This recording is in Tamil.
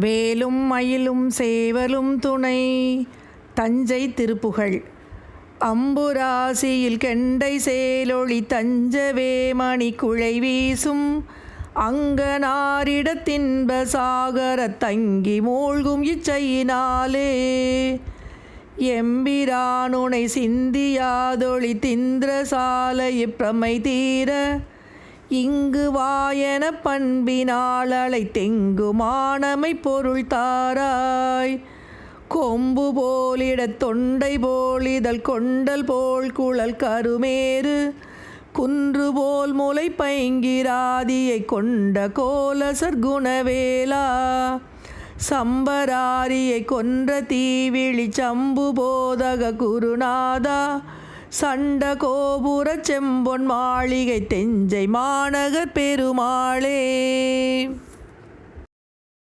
வேலும் மயிலும் சேவலும் துணை. தஞ்சை திருப்புகழ். அம்புராசியில் கெண்டை சேலொளி தஞ்சவே மணி குழை வீசும் அங்கனாரிடத்தின்ப சாகரத் தங்கி மூழ்கும் இச்சையினாலே எம்பிரானுனை சிந்தியாதொளி திந்திரசாலை பிரமை தீர இங்கு வாயன பண்பினாளை தெங்குமானமை பொருள் தாராய். கொம்பு போலிடத் தொண்டை போலிதழ் கொண்டல் போல் குழல் கருமேறு குன்று போல் முளை பைங்கிராதியை கொண்ட கோலசர் குணவேலா. சம்பராரியை கொன்ற தீவிழி சம்பு போதக குருநாதா. சண்ட கோபுர செம்பொன் மாளிகை தெஞ்சை மாநகர் பெருமாளே.